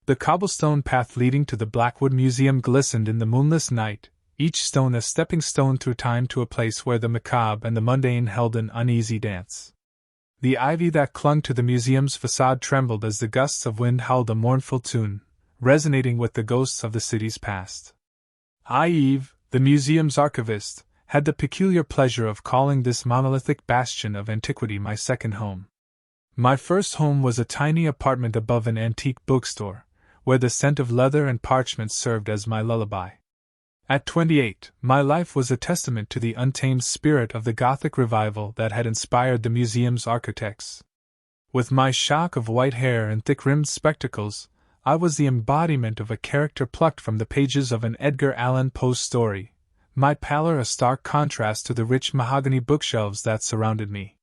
The cobblestone path leading to the Blackwood Museum glistened in the moonless night, each stone a stepping stone through time to a place where the macabre and the mundane held an uneasy dance. The ivy that clung to the museum's facade trembled as the gusts of wind howled a mournful tune, resonating with the ghosts of the city's past. Yves, the museum's archivist, had the peculiar pleasure of calling this monolithic bastion of antiquity my second home. My first home was a tiny apartment above an antique bookstore, where the scent of leather and parchment served as my lullaby. At 28, my life was a testament to the untamed spirit of the Gothic revival that had inspired the museum's architects. With my shock of white hair and thick-rimmed spectacles, I was the embodiment of a character plucked from the pages of an Edgar Allan Poe story, my pallor a stark contrast to the rich mahogany bookshelves that surrounded me.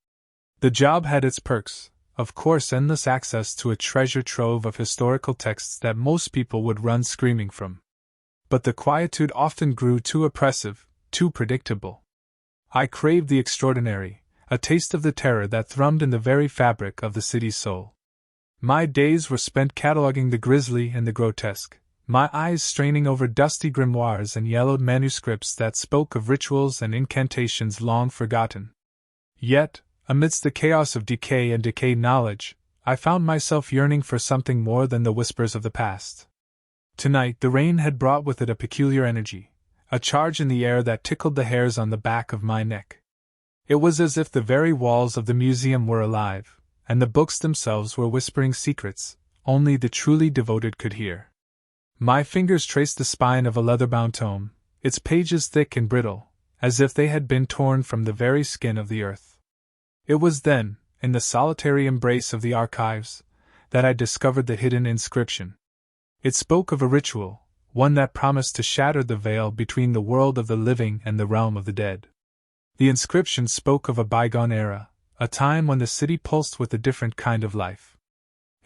The job had its perks, of course, endless access to a treasure trove of historical texts that most people would run screaming from. But the quietude often grew too oppressive, too predictable. I craved the extraordinary, a taste of the terror that thrummed in the very fabric of the city's soul. My days were spent cataloguing the grisly and the grotesque, my eyes straining over dusty grimoires and yellowed manuscripts that spoke of rituals and incantations long forgotten. Yet, amidst the chaos of decay and decayed knowledge, I found myself yearning for something more than the whispers of the past. Tonight the rain had brought with it a peculiar energy, a charge in the air that tickled the hairs on the back of my neck. It was as if the very walls of the museum were alive, and the books themselves were whispering secrets only the truly devoted could hear. My fingers traced the spine of a leather-bound tome, its pages thick and brittle, as if they had been torn from the very skin of the earth. It was then, in the solitary embrace of the archives, that I discovered the hidden inscription. It spoke of a ritual, one that promised to shatter the veil between the world of the living and the realm of the dead. The inscription spoke of a bygone era, a time when the city pulsed with a different kind of life.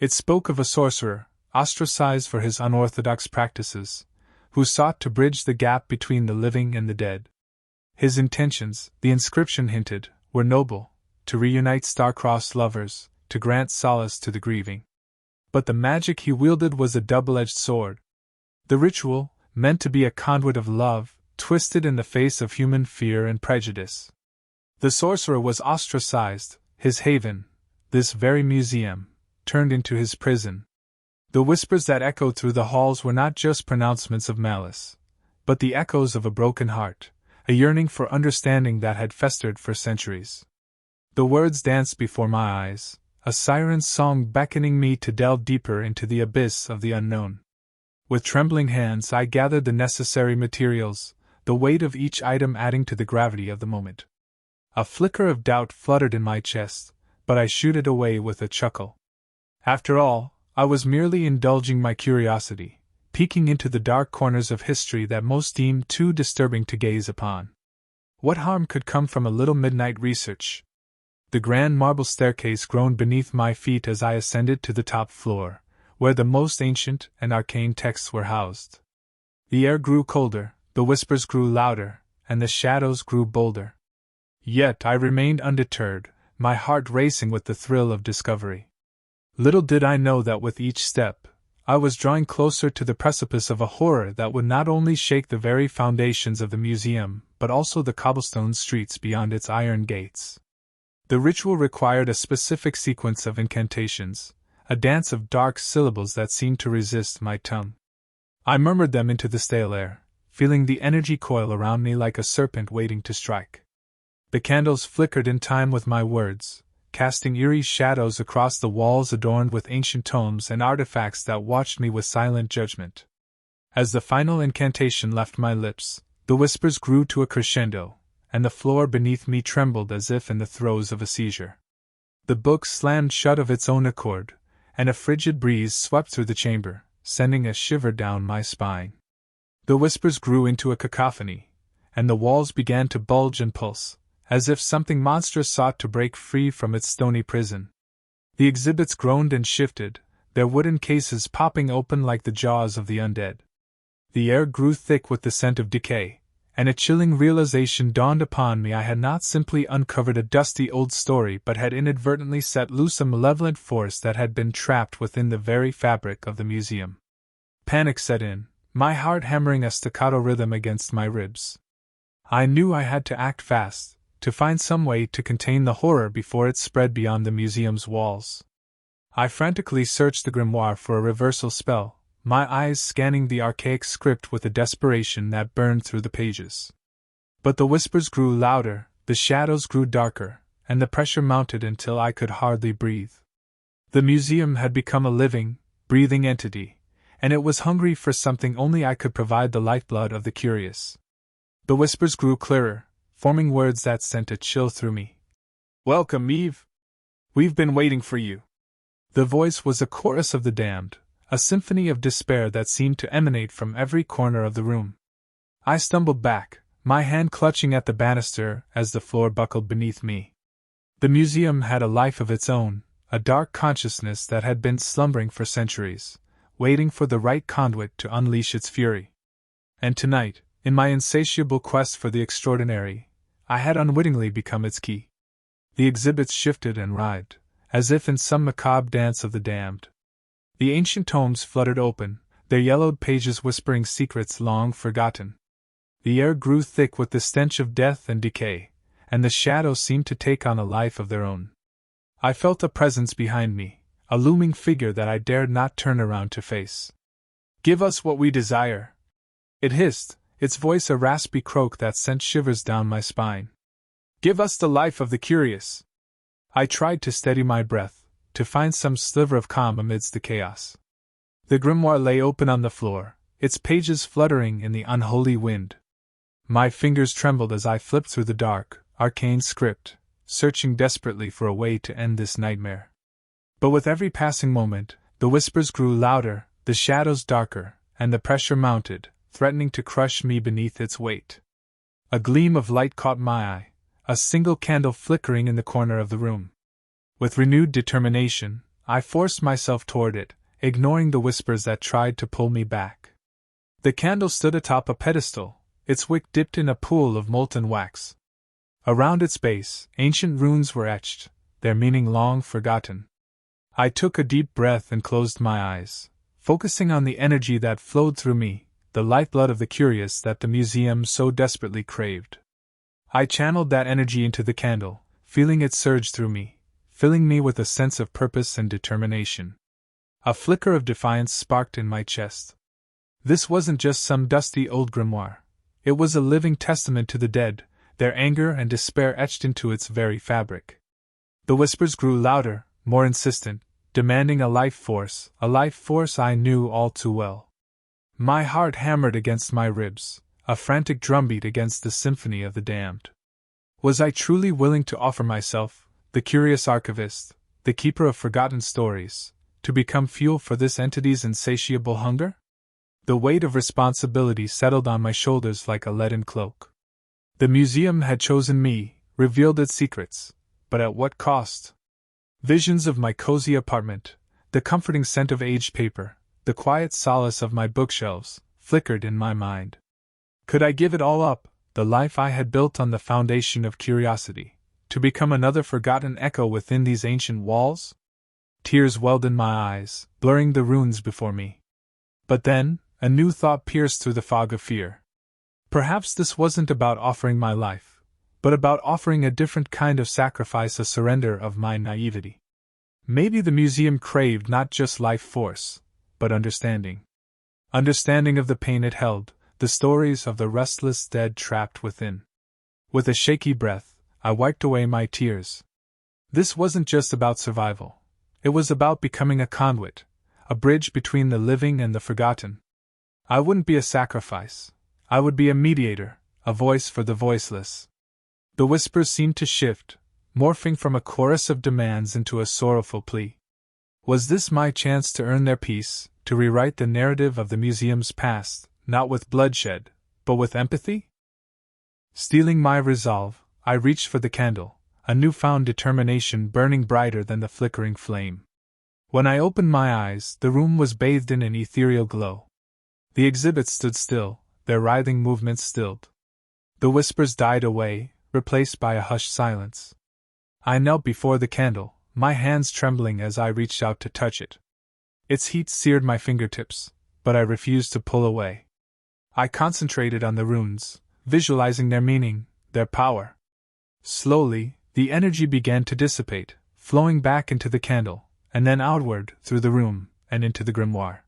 It spoke of a sorcerer, ostracized for his unorthodox practices, who sought to bridge the gap between the living and the dead. His intentions, the inscription hinted, were noble, to reunite star-crossed lovers, to grant solace to the grieving. But the magic he wielded was a double-edged sword. The ritual, meant to be a conduit of love, twisted in the face of human fear and prejudice. The sorcerer was ostracized, his haven, this very museum, turned into his prison. The whispers that echoed through the halls were not just pronouncements of malice, but the echoes of a broken heart, a yearning for understanding that had festered for centuries. The words danced before my eyes, a siren's song beckoning me to delve deeper into the abyss of the unknown. With trembling hands I gathered the necessary materials, the weight of each item adding to the gravity of the moment. A flicker of doubt fluttered in my chest, but I shooed it away with a chuckle. After all, I was merely indulging my curiosity, peeking into the dark corners of history that most deemed too disturbing to gaze upon. What harm could come from a little midnight research? The grand marble staircase groaned beneath my feet as I ascended to the top floor, where the most ancient and arcane texts were housed. The air grew colder, the whispers grew louder, and the shadows grew bolder. Yet I remained undeterred, my heart racing with the thrill of discovery. Little did I know that with each step, I was drawing closer to the precipice of a horror that would not only shake the very foundations of the museum, but also the cobblestone streets beyond its iron gates. The ritual required a specific sequence of incantations, a dance of dark syllables that seemed to resist my tongue. I murmured them into the stale air, feeling the energy coil around me like a serpent waiting to strike. The candles flickered in time with my words, casting eerie shadows across the walls adorned with ancient tomes and artifacts that watched me with silent judgment. As the final incantation left my lips, the whispers grew to a crescendo, and the floor beneath me trembled as if in the throes of a seizure. The book slammed shut of its own accord, and a frigid breeze swept through the chamber, sending a shiver down my spine. The whispers grew into a cacophony, and the walls began to bulge and pulse, as if something monstrous sought to break free from its stony prison. The exhibits groaned and shifted, their wooden cases popping open like the jaws of the undead. The air grew thick with the scent of decay, and a chilling realization dawned upon me. I had not simply uncovered a dusty old story but had inadvertently set loose a malevolent force that had been trapped within the very fabric of the museum. Panic set in, my heart hammering a staccato rhythm against my ribs. I knew I had to act fast, to find some way to contain the horror before it spread beyond the museum's walls. I frantically searched the grimoire for a reversal spell, my eyes scanning the archaic script with a desperation that burned through the pages. But the whispers grew louder, the shadows grew darker, and the pressure mounted until I could hardly breathe. The museum had become a living, breathing entity, and it was hungry for something only I could provide, the lifeblood of the curious. The whispers grew clearer, forming words that sent a chill through me. "Welcome, Eve! We've been waiting for you." The voice was a chorus of the damned, a symphony of despair that seemed to emanate from every corner of the room. I stumbled back, my hand clutching at the banister as the floor buckled beneath me. The museum had a life of its own, a dark consciousness that had been slumbering for centuries, waiting for the right conduit to unleash its fury. And tonight, in my insatiable quest for the extraordinary, I had unwittingly become its key. The exhibits shifted and writhed, as if in some macabre dance of the damned. The ancient tomes fluttered open, their yellowed pages whispering secrets long forgotten. The air grew thick with the stench of death and decay, and the shadows seemed to take on a life of their own. I felt a presence behind me, a looming figure that I dared not turn around to face. "Give us what we desire," it hissed, its voice a raspy croak that sent shivers down my spine. "Give us the life of the curious." I tried to steady my breath, to find some sliver of calm amidst the chaos. The grimoire lay open on the floor, its pages fluttering in the unholy wind. My fingers trembled as I flipped through the dark, arcane script, searching desperately for a way to end this nightmare. But with every passing moment, the whispers grew louder, the shadows darker, and the pressure mounted, threatening to crush me beneath its weight. A gleam of light caught my eye, a single candle flickering in the corner of the room. With renewed determination, I forced myself toward it, ignoring the whispers that tried to pull me back. The candle stood atop a pedestal, its wick dipped in a pool of molten wax. Around its base, ancient runes were etched, their meaning long forgotten. I took a deep breath and closed my eyes, focusing on the energy that flowed through me, the lifeblood of the curious that the museum so desperately craved. I channeled that energy into the candle, feeling it surge through me, filling me with a sense of purpose and determination. A flicker of defiance sparked in my chest. This wasn't just some dusty old grimoire. It was a living testament to the dead, their anger and despair etched into its very fabric. The whispers grew louder, more insistent, demanding a life force I knew all too well. My heart hammered against my ribs, a frantic drumbeat against the symphony of the damned. Was I truly willing to offer myself, the curious archivist, the keeper of forgotten stories, to become fuel for this entity's insatiable hunger? The weight of responsibility settled on my shoulders like a leaden cloak. The museum had chosen me, revealed its secrets, but at what cost? Visions of my cozy apartment, the comforting scent of aged paper, the quiet solace of my bookshelves, flickered in my mind. Could I give it all up, the life I had built on the foundation of curiosity, to become another forgotten echo within these ancient walls? Tears welled in my eyes, blurring the runes before me. But then, a new thought pierced through the fog of fear. Perhaps this wasn't about offering my life, but about offering a different kind of sacrifice, a surrender of my naivety. Maybe the museum craved not just life force, but understanding. Understanding of the pain it held, the stories of the restless dead trapped within. With a shaky breath, I wiped away my tears. This wasn't just about survival. It was about becoming a conduit, a bridge between the living and the forgotten. I wouldn't be a sacrifice. I would be a mediator, a voice for the voiceless. The whispers seemed to shift, morphing from a chorus of demands into a sorrowful plea. Was this my chance to earn their peace, to rewrite the narrative of the museum's past, not with bloodshed, but with empathy? Steeling my resolve, I reached for the candle, a newfound determination burning brighter than the flickering flame. When I opened my eyes, the room was bathed in an ethereal glow. The exhibits stood still, their writhing movements stilled. The whispers died away, replaced by a hushed silence. I knelt before the candle, my hands trembling as I reached out to touch it. Its heat seared my fingertips, but I refused to pull away. I concentrated on the runes, visualizing their meaning, their power. Slowly, the energy began to dissipate, flowing back into the candle, and then outward, through the room, and into the grimoire.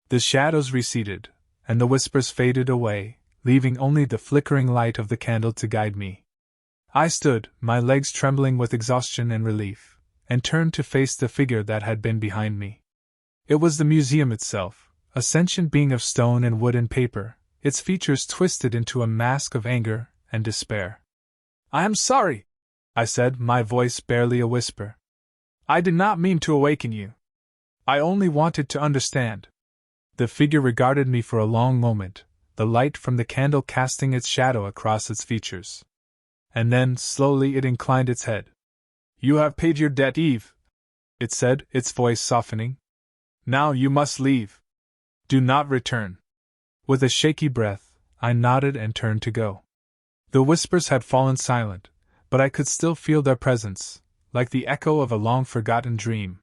The shadows receded, and the whispers faded away, leaving only the flickering light of the candle to guide me. I stood, my legs trembling with exhaustion and relief, and turned to face the figure that had been behind me. It was the museum itself, a sentient being of stone and wood and paper, its features twisted into a mask of anger and despair. "I am sorry," I said, my voice barely a whisper. "I did not mean to awaken you. I only wanted to understand." The figure regarded me for a long moment, the light from the candle casting its shadow across its features. And then, slowly, it inclined its head. "You have paid your debt, Eve," it said, its voice softening. "Now you must leave. Do not return." With a shaky breath, I nodded and turned to go. The whispers had fallen silent, but I could still feel their presence, like the echo of a long-forgotten dream.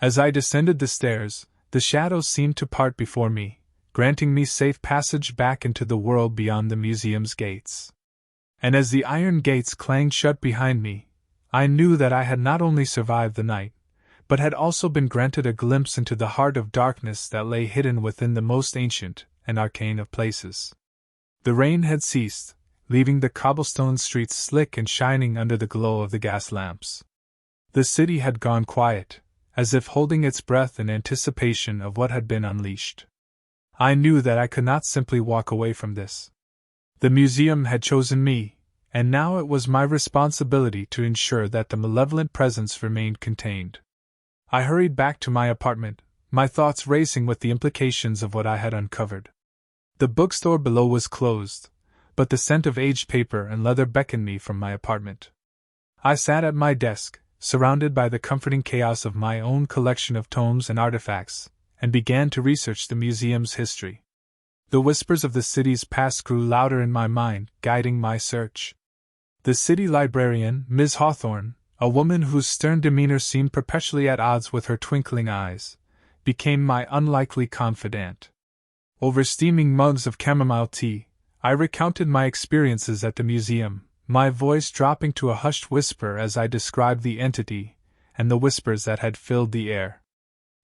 As I descended the stairs, the shadows seemed to part before me, granting me safe passage back into the world beyond the museum's gates. And as the iron gates clanged shut behind me, I knew that I had not only survived the night, but had also been granted a glimpse into the heart of darkness that lay hidden within the most ancient and arcane of places. The rain had ceased, leaving the cobblestone streets slick and shining under the glow of the gas lamps. The city had gone quiet, as if holding its breath in anticipation of what had been unleashed. I knew that I could not simply walk away from this. The museum had chosen me, and now it was my responsibility to ensure that the malevolent presence remained contained. I hurried back to my apartment, my thoughts racing with the implications of what I had uncovered. The bookstore below was closed, but the scent of aged paper and leather beckoned me from my apartment. I sat at my desk, surrounded by the comforting chaos of my own collection of tomes and artifacts, and began to research the museum's history. The whispers of the city's past grew louder in my mind, guiding my search. The city librarian, Miss Hawthorne, a woman whose stern demeanor seemed perpetually at odds with her twinkling eyes, became my unlikely confidant. Over steaming mugs of chamomile tea, I recounted my experiences at the museum, my voice dropping to a hushed whisper as I described the entity and the whispers that had filled the air.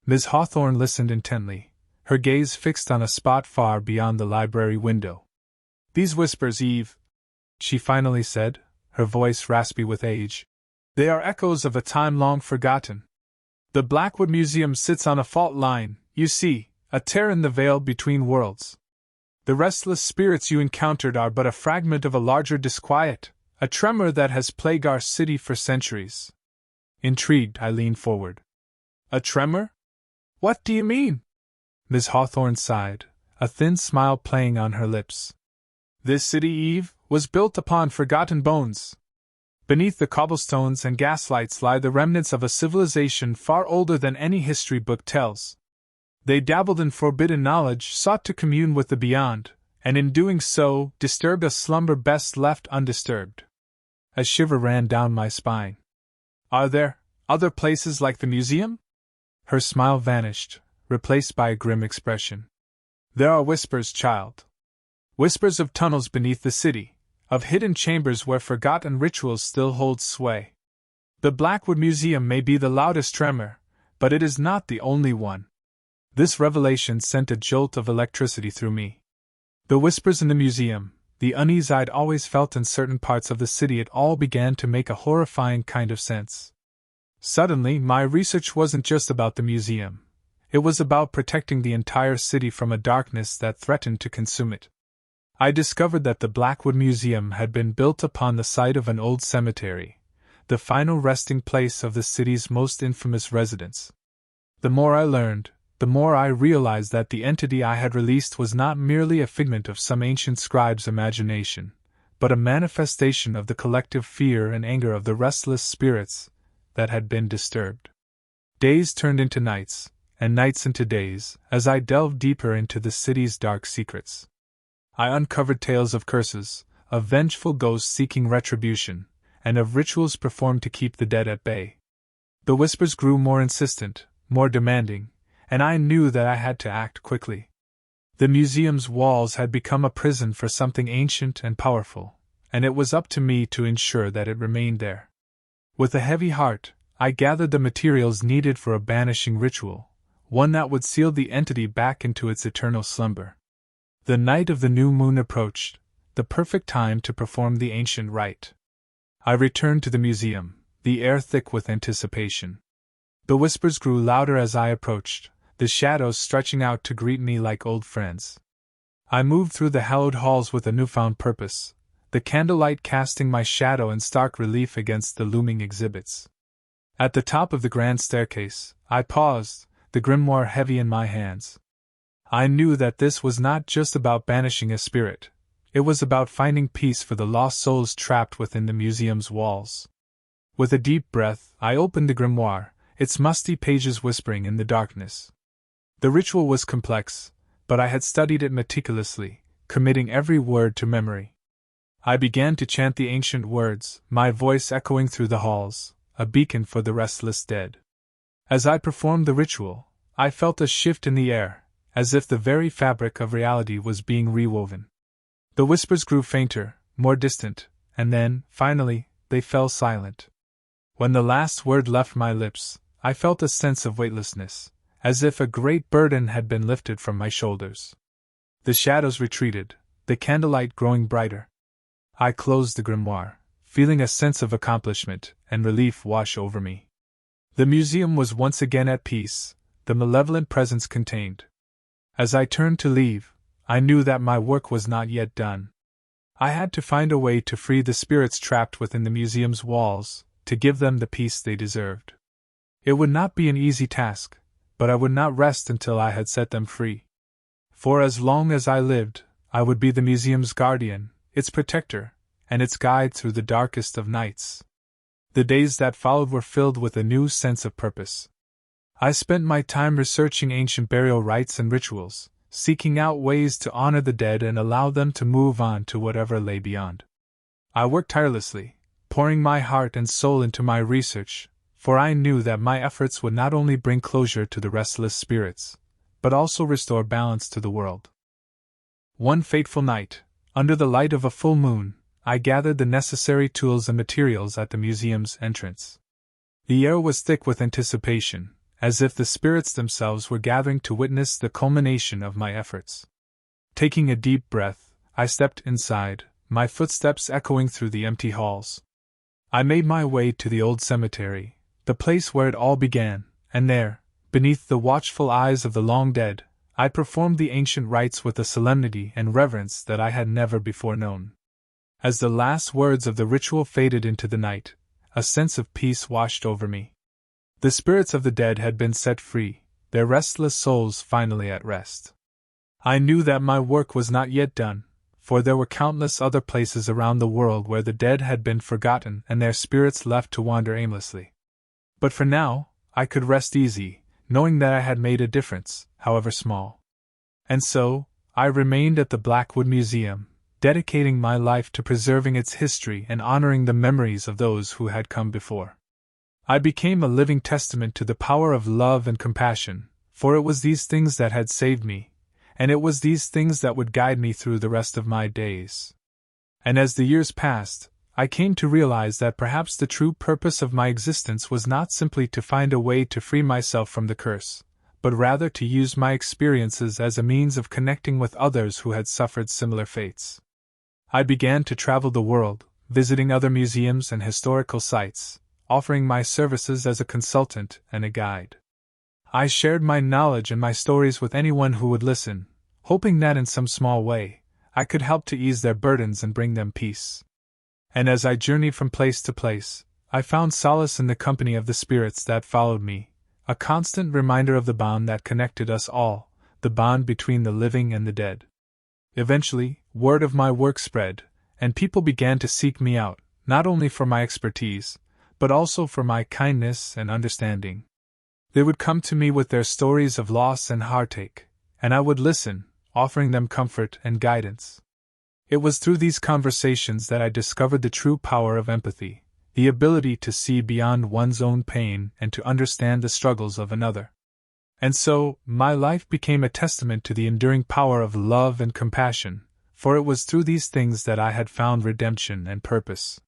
Miss Hawthorne listened intently, her gaze fixed on a spot far beyond the library window. "These whispers, Eve," she finally said, her voice raspy with age, "they are echoes of a time long forgotten. The Blackwood Museum sits on a fault line, you see, a tear in the veil between worlds. The restless spirits you encountered are but a fragment of a larger disquiet, a tremor that has plagued our city for centuries." Intrigued, I leaned forward. "A tremor? What do you mean?" Miss Hawthorne sighed, a thin smile playing on her lips. "This city, Eve, was built upon forgotten bones. Beneath the cobblestones and gaslights lie the remnants of a civilization far older than any history book tells. They dabbled in forbidden knowledge, sought to commune with the beyond, and in doing so, disturbed a slumber best left undisturbed." A shiver ran down my spine. "Are there other places like the museum?" Her smile vanished, replaced by a grim expression. "There are whispers, child. Whispers of tunnels beneath the city, of hidden chambers where forgotten rituals still hold sway. The Blackwood Museum may be the loudest tremor, but it is not the only one." This revelation sent a jolt of electricity through me. The whispers in the museum, the unease I'd always felt in certain parts of the city, it all began to make a horrifying kind of sense. Suddenly, my research wasn't just about the museum. It was about protecting the entire city from a darkness that threatened to consume it. I discovered that the Blackwood Museum had been built upon the site of an old cemetery, the final resting place of the city's most infamous residents. The more I learned, the more I realized that the entity I had released was not merely a figment of some ancient scribe's imagination, but a manifestation of the collective fear and anger of the restless spirits that had been disturbed. Days turned into nights, and nights into days, as I delved deeper into the city's dark secrets. I uncovered tales of curses, of vengeful ghosts seeking retribution, and of rituals performed to keep the dead at bay. The whispers grew more insistent, more demanding, and I knew that I had to act quickly. The museum's walls had become a prison for something ancient and powerful, and it was up to me to ensure that it remained there. With a heavy heart, I gathered the materials needed for a banishing ritual, one that would seal the entity back into its eternal slumber. The night of the new moon approached, the perfect time to perform the ancient rite. I returned to the museum, the air thick with anticipation. The whispers grew louder as I approached, the shadows stretching out to greet me like old friends. I moved through the hallowed halls with a newfound purpose, the candlelight casting my shadow in stark relief against the looming exhibits. At the top of the grand staircase, I paused, the grimoire heavy in my hands. I knew that this was not just about banishing a spirit, it was about finding peace for the lost souls trapped within the museum's walls. With a deep breath, I opened the grimoire, its musty pages whispering in the darkness. The ritual was complex, but I had studied it meticulously, committing every word to memory. I began to chant the ancient words, my voice echoing through the halls, a beacon for the restless dead. As I performed the ritual, I felt a shift in the air, as if the very fabric of reality was being rewoven. The whispers grew fainter, more distant, and then, finally, they fell silent. When the last word left my lips, I felt a sense of weightlessness, as if a great burden had been lifted from my shoulders. The shadows retreated, the candlelight growing brighter. I closed the grimoire, feeling a sense of accomplishment and relief wash over me. The museum was once again at peace, the malevolent presence contained. As I turned to leave, I knew that my work was not yet done. I had to find a way to free the spirits trapped within the museum's walls, to give them the peace they deserved. It would not be an easy task, but I would not rest until I had set them free. For as long as I lived, I would be the museum's guardian, its protector, and its guide through the darkest of nights. The days that followed were filled with a new sense of purpose. I spent my time researching ancient burial rites and rituals, seeking out ways to honor the dead and allow them to move on to whatever lay beyond. I worked tirelessly, pouring my heart and soul into my research, for I knew that my efforts would not only bring closure to the restless spirits, but also restore balance to the world. One fateful night, under the light of a full moon, I gathered the necessary tools and materials at the museum's entrance. The air was thick with anticipation, as if the spirits themselves were gathering to witness the culmination of my efforts. Taking a deep breath, I stepped inside, my footsteps echoing through the empty halls. I made my way to the old cemetery, the place where it all began, and there, beneath the watchful eyes of the long dead, I performed the ancient rites with a solemnity and reverence that I had never before known. As the last words of the ritual faded into the night, a sense of peace washed over me. The spirits of the dead had been set free, their restless souls finally at rest. I knew that my work was not yet done, for there were countless other places around the world where the dead had been forgotten and their spirits left to wander aimlessly. But for now, I could rest easy, knowing that I had made a difference, however small. And so, I remained at the Blackwood Museum, dedicating my life to preserving its history and honoring the memories of those who had come before. I became a living testament to the power of love and compassion, for it was these things that had saved me, and it was these things that would guide me through the rest of my days. And as the years passed, I came to realize that perhaps the true purpose of my existence was not simply to find a way to free myself from the curse, but rather to use my experiences as a means of connecting with others who had suffered similar fates. I began to travel the world, visiting other museums and historical sites, offering my services as a consultant and a guide. I shared my knowledge and my stories with anyone who would listen, hoping that in some small way, I could help to ease their burdens and bring them peace. And as I journeyed from place to place, I found solace in the company of the spirits that followed me, a constant reminder of the bond that connected us all, the bond between the living and the dead. Eventually, word of my work spread, and people began to seek me out, not only for my expertise, but also for my kindness and understanding. They would come to me with their stories of loss and heartache, and I would listen, offering them comfort and guidance. It was through these conversations that I discovered the true power of empathy, the ability to see beyond one's own pain and to understand the struggles of another. And so, my life became a testament to the enduring power of love and compassion, for it was through these things that I had found redemption and purpose.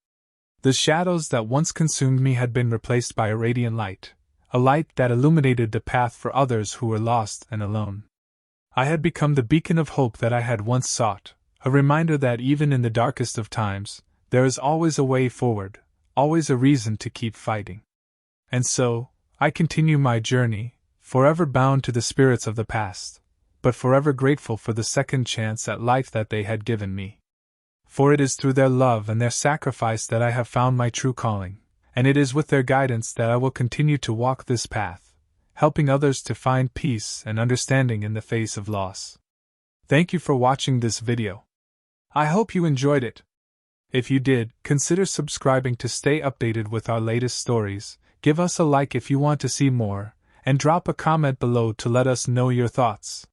The shadows that once consumed me had been replaced by a radiant light, a light that illuminated the path for others who were lost and alone. I had become the beacon of hope that I had once sought, a reminder that even in the darkest of times, there is always a way forward, always a reason to keep fighting. And so, I continue my journey, forever bound to the spirits of the past, but forever grateful for the second chance at life that they had given me. For it is through their love and their sacrifice that I have found my true calling, and it is with their guidance that I will continue to walk this path, helping others to find peace and understanding in the face of loss. Thank you for watching this video. I hope you enjoyed it. If you did, consider subscribing to stay updated with our latest stories, give us a like if you want to see more, and drop a comment below to let us know your thoughts.